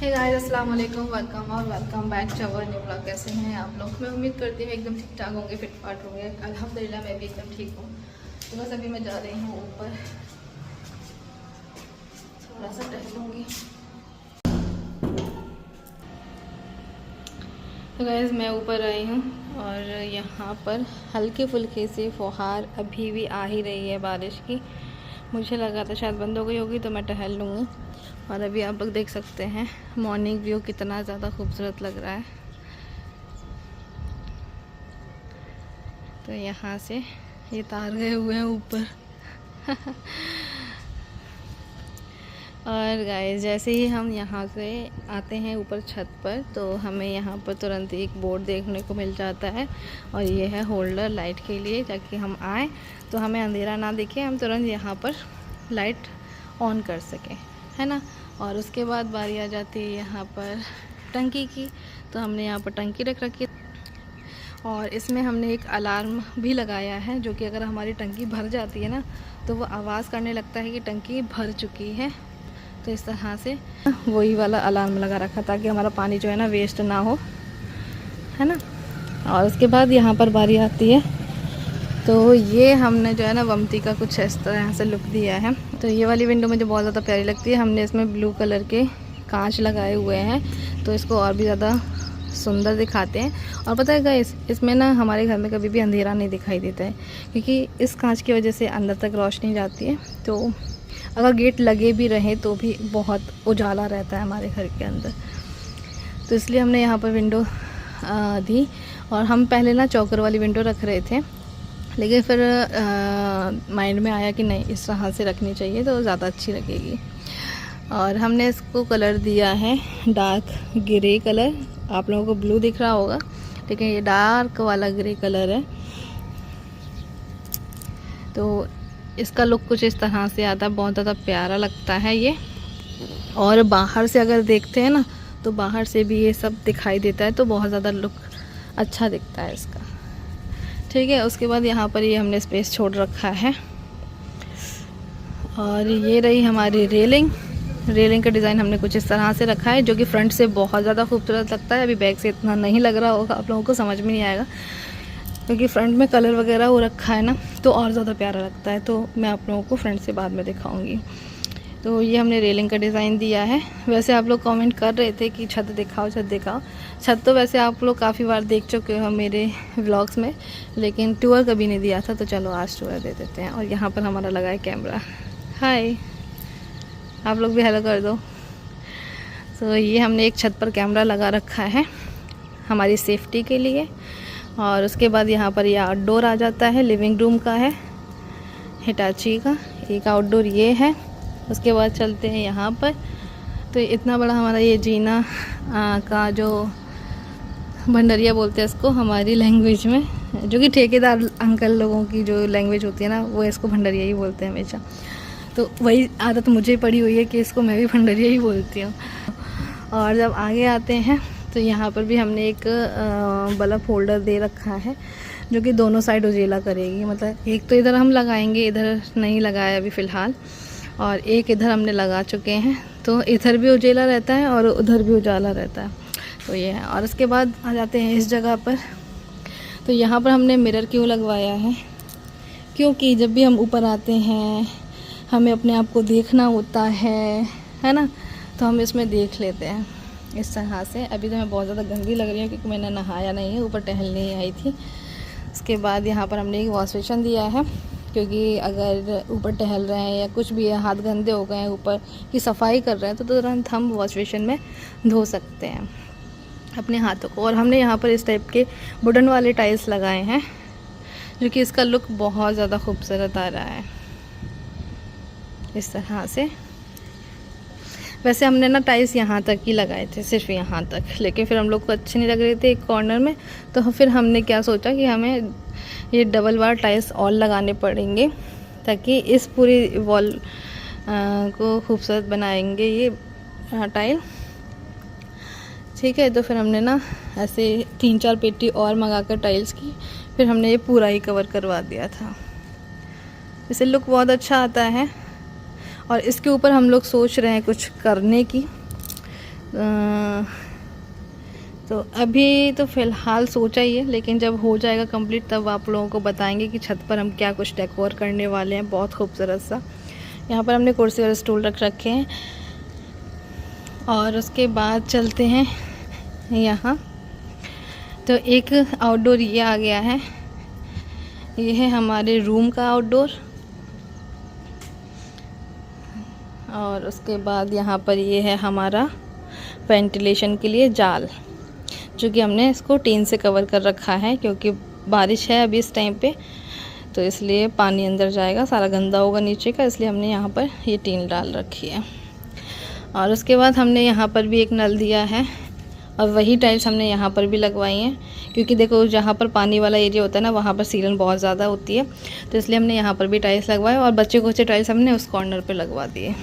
हे guys, अस्सलाम वालेकुम, welcome back to our new blog. कैसे हैं आप लोग? मैं उम्मीद करती हूँ एकदम ठीक ठाक होंगे, फिट फाट होंगे। अल्हम्दुलिल्लाह मैं भी एकदम ठीक हूँ। तो बस अभी मैं जा रही हूँ ऊपर, थोड़ा सा टहलूँगी। तो गाइस मैं ऊपर आई हूँ और यहाँ पर हल्के फुल्के से फुहार अभी भी आ ही रही है बारिश की। मुझे लगा था शायद बंद हो गई होगी तो मैं टहल लूँगी। और अभी आप लोग देख सकते हैं मॉर्निंग व्यू कितना ज़्यादा खूबसूरत लग रहा है। तो यहाँ से ये तार गए हुए हैं ऊपर। और गाइस जैसे ही हम यहाँ से आते हैं ऊपर छत पर तो हमें यहाँ पर तुरंत एक बोर्ड देखने को मिल जाता है और ये है होल्डर लाइट के लिए, ताकि हम आए तो हमें अंधेरा ना दिखे, हम तुरंत यहाँ पर लाइट ऑन कर सकें, है ना। और उसके बाद बारी आ जाती है यहाँ पर टंकी की। तो हमने यहाँ पर टंकी रख रखी और इसमें हमने एक अलार्म भी लगाया है, जो कि अगर हमारी टंकी भर जाती है ना तो वो आवाज़ करने लगता है कि टंकी भर चुकी है। तो इस तरह से वही वाला अलार्म लगा रखा ताकि हमारा पानी जो है ना वेस्ट ना हो, है ना। और उसके बाद यहाँ पर बारी आती है तो ये हमने जो है ना वमती का कुछ इस तरह से लुक दिया है। तो ये वाली विंडो मुझे बहुत ज़्यादा प्यारी लगती है। हमने इसमें ब्लू कलर के कांच लगाए हुए हैं तो इसको और भी ज़्यादा सुंदर दिखाते हैं। और पता है गाइस, इसमें ना हमारे घर में कभी भी अंधेरा नहीं दिखाई देता है, क्योंकि इस कांच की वजह से अंदर तक रोशनी जाती है। तो अगर गेट लगे भी रहे तो भी बहुत उजाला रहता है हमारे घर के अंदर। तो इसलिए हमने यहाँ पर विंडो दी। और हम पहले ना चौकर वाली विंडो रख रहे थे, लेकिन फिर माइंड में आया कि नहीं, इस तरह से रखनी चाहिए तो ज़्यादा अच्छी लगेगी। और हमने इसको कलर दिया है डार्क ग्रे कलर। आप लोगों को ब्लू दिख रहा होगा, लेकिन ये डार्क वाला ग्रे कलर है। तो इसका लुक कुछ इस तरह से आता है, बहुत ज़्यादा प्यारा लगता है ये। और बाहर से अगर देखते हैं ना तो बाहर से भी ये सब दिखाई देता है, तो बहुत ज़्यादा लुक अच्छा दिखता है इसका। ठीक है, उसके बाद यहाँ पर ये हमने स्पेस छोड़ रखा है। और ये रही हमारी रेलिंग का डिज़ाइन हमने कुछ इस तरह से रखा है, जो कि फ्रंट से बहुत ज़्यादा खूबसूरत लगता है। अभी बैक से इतना नहीं लग रहा होगा, आप लोगों को समझ में नहीं आएगा, क्योंकि फ्रंट में कलर वगैरह हो रखा है ना, तो और ज़्यादा प्यारा लगता है। तो मैं आप लोगों को फ्रंट से बाद में दिखाऊंगी। तो ये हमने रेलिंग का डिज़ाइन दिया है। वैसे आप लोग कमेंट कर रहे थे कि छत दिखाओ छत दिखाओ। छत तो वैसे आप लोग काफ़ी बार देख चुके हो मेरे व्लॉग्स में, लेकिन टूर कभी नहीं दिया था, तो चलो आज टूर दे देते हैं। और यहाँ पर हमारा लगा है कैमरा। हाय, आप लोग भी हेलो कर दो। तो ये हमने एक छत पर कैमरा लगा रखा है हमारी सेफ्टी के लिए। और उसके बाद यहाँ पर ये आउटडोर आ जाता है, लिविंग रूम का है हिटाची का एक आउटडोर ये है। उसके बाद चलते हैं यहाँ पर। तो इतना बड़ा हमारा ये जीना का जो भंडरिया बोलते हैं इसको हमारी लैंग्वेज में, जो कि ठेकेदार अंकल लोगों की जो लैंग्वेज होती है ना, वो इसको भंडरिया ही बोलते हैं हमेशा। तो वही आदत मुझे पड़ी हुई है कि इसको मैं भी भंडरिया ही बोलती हूँ। और जब आगे आते हैं तो यहाँ पर भी हमने एक बल्ब होल्डर दे रखा है, जो कि दोनों साइड उजेला करेगी। मतलब एक तो इधर हम लगाएंगे, इधर नहीं लगाया अभी फ़िलहाल, और एक इधर हमने लगा चुके हैं, तो इधर भी उजेला रहता है और उधर भी उजाला रहता है। तो ये है। और उसके बाद आ जाते हैं इस जगह पर। तो यहाँ पर हमने मिरर क्यों लगवाया है, क्योंकि जब भी हम ऊपर आते हैं हमें अपने आप को देखना होता है ना, तो हम इसमें देख लेते हैं इस तरह से। अभी तो मैं बहुत ज़्यादा गंदी लग रही हूँ क्योंकि मैंने नहाया नहीं है, ऊपर टहलने ही आई थी। उसके बाद यहाँ पर हमने एक वॉश बेसिन दिया है, क्योंकि अगर ऊपर टहल रहे हैं या कुछ भी है, हाथ गंदे हो गए हैं, ऊपर की सफाई कर रहे हैं, तो तुरंत हम वॉश बेसिन में धो सकते हैं अपने हाथों को। और हमने यहाँ पर इस टाइप के वुडन वाले टाइल्स लगाए हैं, जो कि इसका लुक बहुत ज़्यादा खूबसूरत आ रहा है इस तरह से। वैसे हमने ना टाइल्स यहाँ तक ही लगाए थे, सिर्फ यहाँ तक, लेकिन फिर हम लोग को अच्छे नहीं लग रहे थे एक कॉर्नर में। तो फिर हमने क्या सोचा कि हमें ये डबल बार टाइल्स और लगाने पड़ेंगे, ताकि इस पूरी वॉल को खूबसूरत बनाएंगे ये टाइल। ठीक है, तो फिर हमने ना ऐसे 3-4 पेटी और मंगाकर टाइल्स की, फिर हमने ये पूरा ही कवर करवा दिया था। इससे लुक बहुत अच्छा आता है। और इसके ऊपर हम लोग सोच रहे हैं कुछ करने की, तो अभी तो फ़िलहाल सोचा ही है, लेकिन जब हो जाएगा कंप्लीट तब आप लोगों को बताएंगे कि छत पर हम क्या कुछ डेकोर करने वाले हैं। बहुत खूबसूरत सा यहाँ पर हमने कुर्सी और स्टूल रख रखे हैं। और उसके बाद चलते हैं यहाँ, तो एक आउटडोर ये आ गया है, ये है हमारे रूम का आउटडोर। और उसके बाद यहाँ पर ये है हमारा वेंटिलेशन के लिए जाल, जो कि हमने इसको टीन से कवर कर रखा है, क्योंकि बारिश है अभी इस टाइम पे, तो इसलिए पानी अंदर जाएगा, सारा गंदा होगा नीचे का, इसलिए हमने यहाँ पर ये टीन डाल रखी है। और उसके बाद हमने यहाँ पर भी एक नल दिया है, और वही टाइल्स हमने यहाँ पर भी लगवाई हैं, क्योंकि देखो जहाँ पर पानी वाला एरिया होता है ना, वहाँ पर सीलन बहुत ज़्यादा होती है, तो इसलिए हमने यहाँ पर भी टाइल्स लगवाए। और बच्चे को टाइल्स हमने उस कॉर्नर पर लगवा दिए।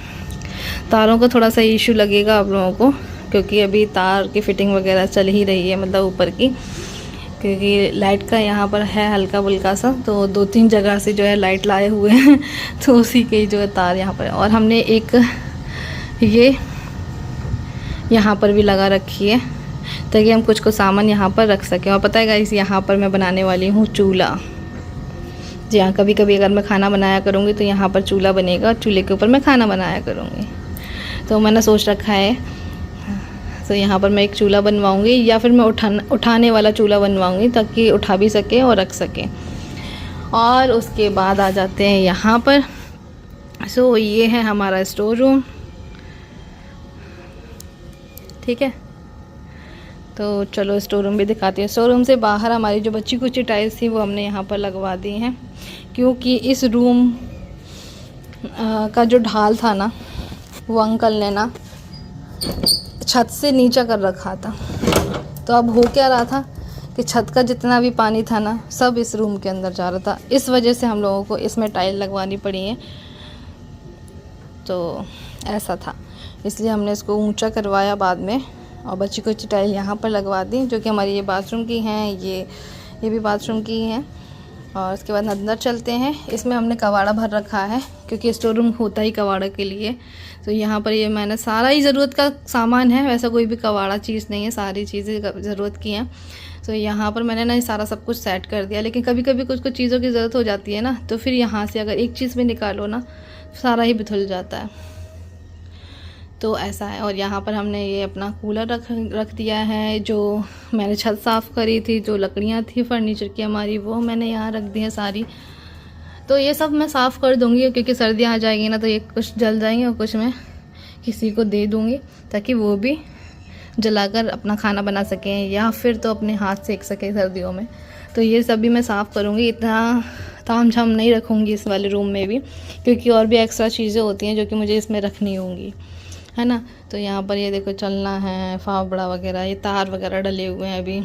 तारों का थोड़ा सा इशू लगेगा आप लोगों को, क्योंकि अभी तार की फिटिंग वगैरह चल ही रही है, मतलब ऊपर की, क्योंकि लाइट का यहाँ पर है हल्का बुल्का सा, तो 2-3 जगह से जो है लाइट लाए हुए हैं तो उसी के जो है तार यहाँ पर। और हमने एक ये यहाँ पर भी लगा रखी है, ताकि हम कुछ सामान यहाँ पर रख सकें। और पता है गाइस, यहाँ पर मैं बनाने वाली हूँ चूल्हा। जी हाँ, कभी कभी अगर मैं खाना बनाया करूँगी तो यहाँ पर चूल्हा बनेगा, और चूल्हे के ऊपर मैं खाना बनाया करूँगी। तो मैंने सोच रखा है, तो यहाँ पर मैं एक चूल्हा बनवाऊँगी, या फिर मैं उठाने वाला चूल्हा बनवाऊँगी, ताकि उठा भी सके और रख सके। और उसके बाद आ जाते हैं यहाँ पर। सो ये है हमारा स्टोर रूम, ठीक है। तो चलो स्टोर रूम भी दिखाते हैं। स्टोर रूम से बाहर हमारी जो बच्ची कुछ टाइल्स थी वो हमने यहाँ पर लगवा दी हैं, क्योंकि इस रूम का जो ढाल था ना, वो अंकल ने ना छत से नीचा कर रखा था। तो अब हो क्या रहा था कि छत का जितना भी पानी था ना, सब इस रूम के अंदर जा रहा था। इस वजह से हम लोगों को इसमें टाइल लगवानी पड़ी है। तो ऐसा था, इसलिए हमने इसको ऊंचा करवाया बाद में, और बच्ची को टाइल यहाँ पर लगवा दी, जो कि हमारी ये बाथरूम की हैं, ये भी बाथरूम की हैं। और उसके बाद अंदर चलते हैं। इसमें हमने कबाड़ा भर रखा है, क्योंकि स्टोर रूम होता ही कबाड़ा के लिए। तो यहाँ पर ये मैंने सारा ही ज़रूरत का सामान है, वैसा कोई भी कबाड़ा चीज़ नहीं है, सारी चीज़ें ज़रूरत की हैं। तो यहाँ पर मैंने ना सारा सब कुछ सेट कर दिया। लेकिन कभी कभी कुछ कुछ चीज़ों की ज़रूरत हो जाती है ना, तो फिर यहाँ से अगर एक चीज़ भी निकालो ना, सारा ही बिथुल जाता है। तो ऐसा है। और यहाँ पर हमने ये अपना कूलर रख दिया है, जो मैंने छत साफ़ करी थी, जो लकड़ियाँ थी फर्नीचर की हमारी, वो मैंने यहाँ रख दी है सारी। तो ये सब मैं साफ़ कर दूँगी, क्योंकि सर्दियाँ आ जाएगी ना, तो ये कुछ जल जाएंगे और कुछ मैं किसी को दे दूँगी, ताकि वो भी जलाकर अपना खाना बना सकें, या फिर तो अपने हाथ सेक सकें सर्दियों में। तो ये सब भी मैं साफ़ करूँगी। इतना ताम झाम नहीं रखूँगी इस वाले रूम में भी, क्योंकि और भी एक्स्ट्रा चीज़ें होती हैं जो कि मुझे इसमें रखनी होंगी, है ना। तो यहाँ पर ये देखो चलना है, फावड़ा वगैरह, ये तार वगैरह डले हुए हैं अभी।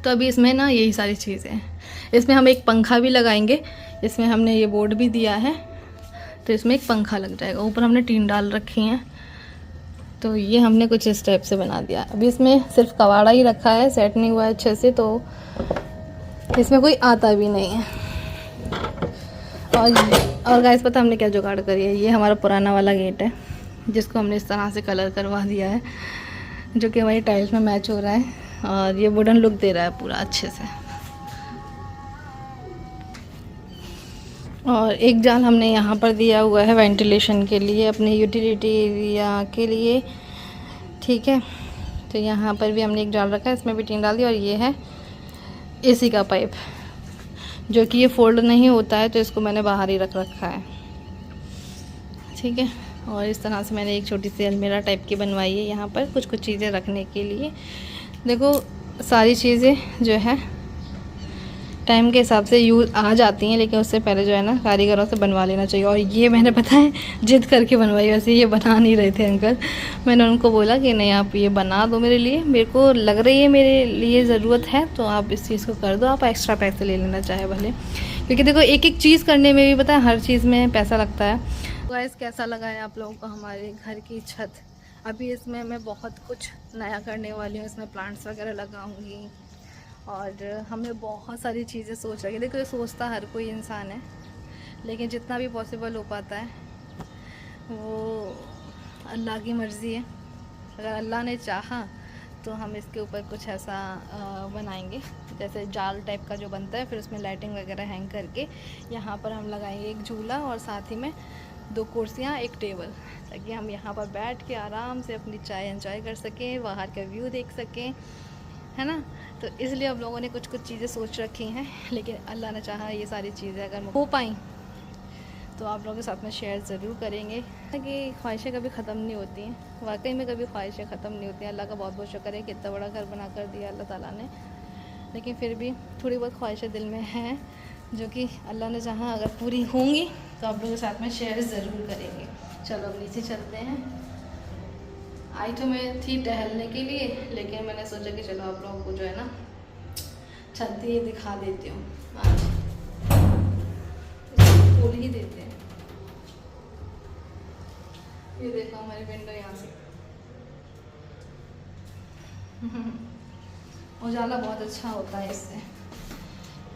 तो अभी इसमें ना यही सारी चीज़ें हैं। इसमें हम एक पंखा भी लगाएंगे, इसमें हमने ये बोर्ड भी दिया है, तो इसमें एक पंखा लग जाएगा। ऊपर हमने टीन डाल रखी हैं। तो ये हमने कुछ इस टाइप से बना दिया। अभी इसमें सिर्फ कबाड़ा ही रखा है, सेट नहीं हुआ है अच्छे से, तो इसमें कोई आता भी नहीं है। और गाइस पता हमने क्या जुगाड़ करी है, ये हमारा पुराना वाला गेट है, जिसको हमने इस तरह से कलर करवा दिया है, जो कि हमारी टाइल्स में मैच हो रहा है, और ये वुडन लुक दे रहा है पूरा अच्छे से। और एक जाल हमने यहाँ पर दिया हुआ है वेंटिलेशन के लिए, अपने यूटिलिटी एरिया के लिए, ठीक है। तो यहाँ पर भी हमने एक जाल रखा है, इसमें भी टीन डाल दी। और ये है एसी का पाइप, जो कि ये फोल्ड नहीं होता है, तो इसको मैंने बाहर ही रख रखा है, ठीक है। और इस तरह से मैंने एक छोटी सी अलमीरा टाइप की बनवाई है यहाँ पर, कुछ कुछ चीज़ें रखने के लिए। देखो सारी चीज़ें जो है टाइम के हिसाब से यूज़ आ जाती हैं, लेकिन उससे पहले जो है ना कारीगरों से बनवा लेना चाहिए। और ये मैंने पता है जिद करके बनवाई, वैसे ये बना नहीं रहे थे अंकल। मैंने उनको बोला कि नहीं आप ये बना दो मेरे लिए, मेरे को लग रही है मेरे लिए ज़रूरत है, तो आप इस चीज़ को कर दो, आप एक्स्ट्रा पैसे ले लेना चाहे भले, क्योंकि देखो एक एक चीज़ करने में भी पता है हर चीज़ में पैसा लगता है। गाइस कैसा लगा है आप लोगों को हमारे घर की छत? अभी इसमें मैं बहुत कुछ नया करने वाली हूँ, इसमें प्लांट्स वगैरह लगाऊंगी, और हमें बहुत सारी चीज़ें सोच रही है। देखो ये सोचता हर कोई इंसान है, लेकिन जितना भी पॉसिबल हो पाता है वो अल्लाह की मर्ज़ी है। अगर अल्लाह ने चाहा तो हम इसके ऊपर कुछ ऐसा बनाएंगे जैसे जाल टाइप का जो बनता है, फिर उसमें लाइटिंग वगैरह हैंग करके यहाँ पर हम लगाएंगे एक झूला और साथ ही में 2 कुर्सियाँ, एक टेबल, ताकि हम यहाँ पर बैठ के आराम से अपनी चाय एंजॉय कर सकें, बाहर का व्यू देख सकें, है ना। तो इसलिए हम लोगों ने कुछ कुछ चीज़ें सोच रखी हैं, लेकिन अल्लाह ने चाहा ये सारी चीज़ें अगर हो पाई तो आप लोगों के साथ में शेयर ज़रूर करेंगे। कि ख्वाहिशें कभी ख़त्म नहीं होती हैं, वाकई में कभी ख्वाहिशें ख़त्म नहीं होती हैं। अल्लाह का बहुत बहुत शुक्र है कि इतना बड़ा घर बना कर दिया अल्लाह ताला ने, लेकिन फिर भी थोड़ी बहुत ख्वाहिशें दिल में हैं जो कि अल्लाह ने चाहा अगर पूरी होंगी तो आप लोगों के साथ में शेयर ज़रूर करेंगे। चलो अब नीचे चलते हैं। आई तो मैं थी टहलने के लिए, लेकिन मैंने सोचा कि चलो आप लोगों को जो है ना छतरी दिखा देती हूँ, आज खोल ही देते हैं। ये देखो हमारी विंडो यहाँ से उजाला बहुत अच्छा होता है इससे।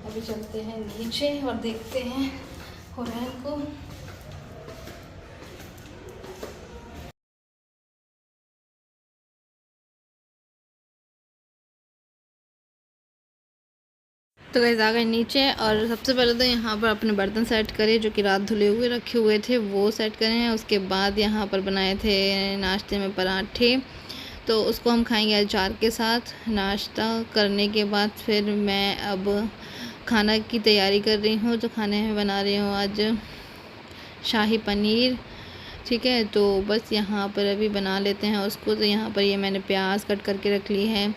अभी चलते हैं नीचे और देखते हैं हुरैन को। तो गाइस आ गए नीचे, और सबसे पहले तो यहाँ पर अपने बर्तन सेट करे जो कि रात धुले हुए रखे हुए थे, वो सेट करें हैं। उसके बाद यहाँ पर बनाए थे नाश्ते में पराठे, तो उसको हम खाएंगे अचार के साथ। नाश्ता करने के बाद फिर मैं अब खाना की तैयारी कर रही हूँ। तो खाने में बना रही हूँ आज शाही पनीर, ठीक है। तो बस यहाँ पर अभी बना लेते हैं उसको। तो यहाँ पर ये मैंने प्याज कट करके रख ली है,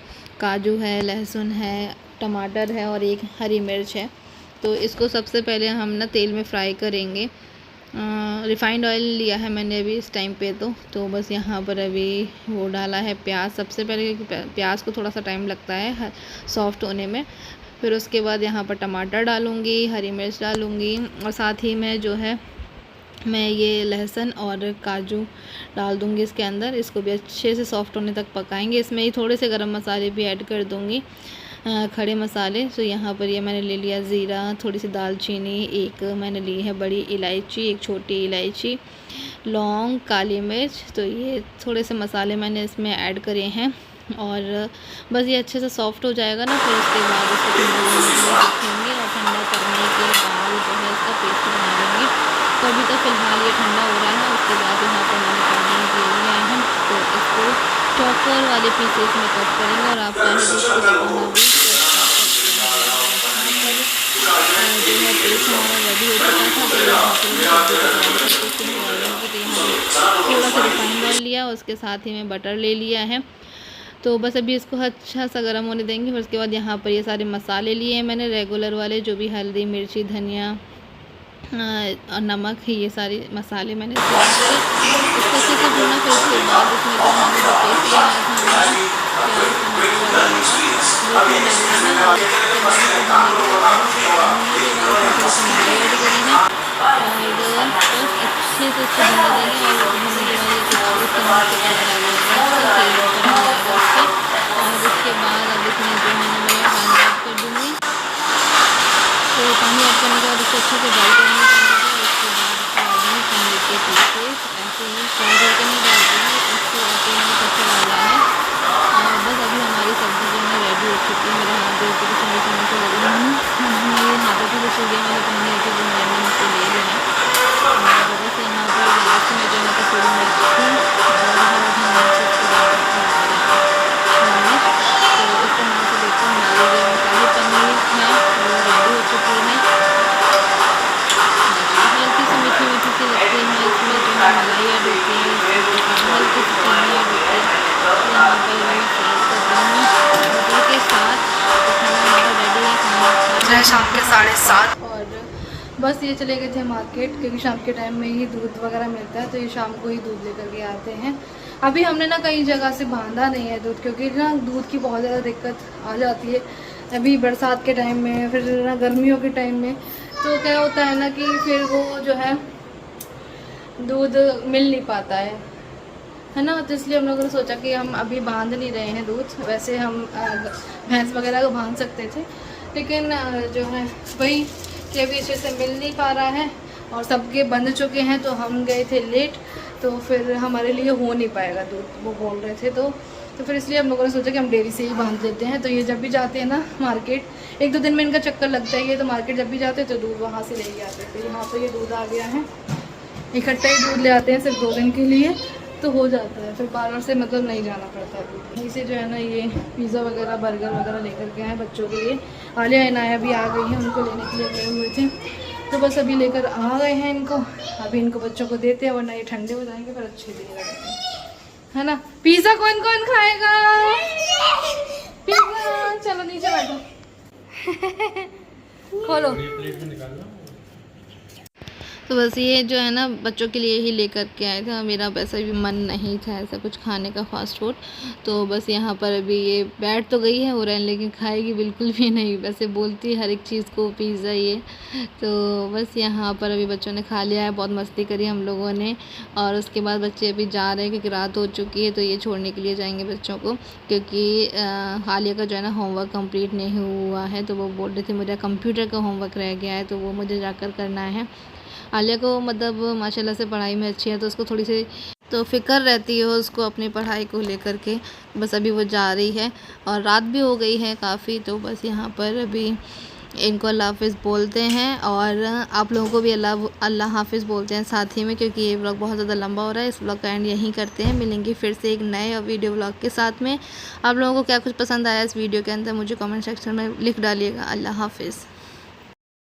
काजू है, लहसुन है, टमाटर है और एक हरी मिर्च है। तो इसको सबसे पहले हम ना तेल में फ्राई करेंगे। रिफ़ाइंड ऑयल लिया है मैंने अभी इस टाइम पे। तो बस यहाँ पर अभी वो डाला है प्याज सबसे पहले, क्योंकि प्याज को थोड़ा सा टाइम लगता है सॉफ्ट होने में। फिर उसके बाद यहाँ पर टमाटर डालूँगी, हरी मिर्च डालूँगी, और साथ ही में जो है मैं ये लहसुन और काजू डाल दूँगी इसके अंदर। इसको भी अच्छे से सॉफ्ट होने तक पकाएंगे। इसमें ही थोड़े से गरम मसाले भी ऐड कर दूँगी, खड़े मसाले। तो यहाँ पर ये मैंने ले लिया ज़ीरा, थोड़ी सी दालचीनी, एक मैंने ली है बड़ी इलायची, एक छोटी इलायची, लौंग, काली मिर्च। तो ये थोड़े से मसाले मैंने इसमें ऐड करे हैं, और बस ये अच्छे से सॉफ्ट हो जाएगा ना, फिर उसके बाद इसको ठंडा रखेंगे, और ठंडा करने के बाद जो है इसका पेस्ट बना लेंगे। तो अभी तक फ़िलहाल ये ठंडा हो रहा है। उसके बाद यहाँ पर मैंने पनीर ले लिया है, तो इसको चॉपर वाले पीसेस में कट करेंगे, और आप चाहे तो इसको बताना भी जो है पेस्ट हमारा रेडी हो चुका था। तो यहाँ थोड़ा सा रिफाइंड ऑयल लिया, उसके साथ ही में बटर ले लिया है। तो बस अभी इसको अच्छा सा गर्म होने देंगे। फिर उसके बाद यहाँ पर ये सारे मसाले लिए हैं मैंने रेगुलर वाले, जो भी हल्दी, मिर्ची, धनिया और नमक है, ये सारे मसाले मैंने इसको अच्छे से भूना। फिर उसके बाद इसमें जो हमने जो पेस्ट बनाया था अच्छे से इसको भून देंगे, और उसके बाद अब इसमें जो है मैं पानी ऐड कर दूँगी। तो पानी ऐड करने के बाद इसको अच्छे से बॉइल करने के बाद पनीर के पीसेस ऐसे ही फ्राई करके नहीं डाल देंगे, इसको ऐसे ही कच्चा डाला है। और बस अभी हमारी सब्ज़ी जो है रेडी हो चुकी है। मेरे हाथ दे के समय समय से लग रही हूँ, मेरे हाथों की जो चीज़ें मैंने पहनी होती है वो मैंने मुझसे ले ली हैं। और बस यहाँ पर लास्ट में जो है कसूरी मिर्च थी, और शाम के 7:30। और बस ये चले गए थे मार्केट, क्योंकि शाम के टाइम में ही दूध वगैरह मिलता है, तो ये शाम को ही दूध लेकर के आते हैं। अभी हमने ना कई जगह से बांधा नहीं है दूध, क्योंकि ना दूध की बहुत ज़्यादा दिक्कत आ जाती है अभी बरसात के टाइम में, फिर ना गर्मियों के टाइम में। तो क्या होता है ना कि फिर वो जो है दूध मिल नहीं पाता है ना। तो इसलिए हम लोगों ने सोचा कि हम अभी बांध नहीं रहे हैं दूध। वैसे हम भैंस वगैरह को बांध सकते थे, लेकिन जो है वही कि अभी अच्छे से मिल नहीं पा रहा है, और सबके बंध चुके हैं। तो हम गए थे लेट, तो फिर हमारे लिए हो नहीं पाएगा दूध, वो बोल रहे थे। तो फिर इसलिए हम लोगों ने सोचा कि हम डेयरी से ही बांध देते हैं। तो ये जब भी जाते हैं ना मार्केट, 1-2 दिन में इनका चक्कर लगता ही है, तो मार्केट जब भी जाते हैं तो दूध वहाँ से ले ही आते हैं। तो यहाँ तो ये दूध आ गया है, इकट्ठा ही दूध ले आते हैं सिर्फ 2 दिन के लिए, तो हो जाता है। फिर बाहर से मतलब नहीं जाना पड़ता है। यहीं से जो है ना ये पिज़्ज़ा वगैरह बर्गर वगैरह लेकर के आए बच्चों के लिए। आलिया इनाया भी आ गई है, उनको लेने के लिए गए हुए थे, तो बस अभी लेकर आ गए हैं इनको। अभी इनको बच्चों को देते हैं, वरना ये ठंडे हो जाएंगे, फिर अच्छे भी नहीं लगेंगे, है ना। पिज़्ज़ा कौन कौन खाएगा? पिज़्ज़ा, चलो नीचे बैठो। खोलो। तो बस ये जो है ना बच्चों के लिए ही लेकर के आए थे। मेरा वैसा भी मन नहीं था ऐसा कुछ खाने का फ़ास्ट फूड। तो बस यहाँ पर अभी ये बैठ तो गई है उरैन, लेकिन खाएगी बिल्कुल भी नहीं। वैसे बोलती है हर एक चीज़ को पिज़्ज़ा ये। तो बस यहाँ पर अभी बच्चों ने खा लिया है, बहुत मस्ती करी हम लोगों ने। और उसके बाद बच्चे अभी जा रहे हैं क्योंकि रात हो चुकी है, तो ये छोड़ने के लिए जाएंगे बच्चों को, क्योंकि आलिया का जो है ना होमवर्क कंप्लीट नहीं हुआ है। तो वो बोल रही थी मेरा कंप्यूटर का होमवर्क रह गया है, तो वो मुझे जाकर करना है। आलिया को मतलब माशाल्लाह से पढ़ाई में अच्छी है, तो उसको थोड़ी सी तो फ़िक्र रहती है उसको अपनी पढ़ाई को लेकर के। बस अभी वो जा रही है और रात भी हो गई है काफ़ी। तो बस यहाँ पर अभी इनको अल्लाह हाफ़िज़ बोलते हैं, और आप लोगों को भी अल्लाह हाफ़िज़ बोलते हैं साथ ही में, क्योंकि ये व्लॉग बहुत ज़्यादा लंबा हो रहा है। इस व्लॉग का एंड यहीं करते हैं, मिलेंगे फिर से एक नए वीडियो व्लॉग के साथ में। आप लोगों को क्या कुछ पसंद आया इस वीडियो के अंदर मुझे कमेंट सेक्शन में लिख डालिएगा। अल्लाह हाफ़िज़।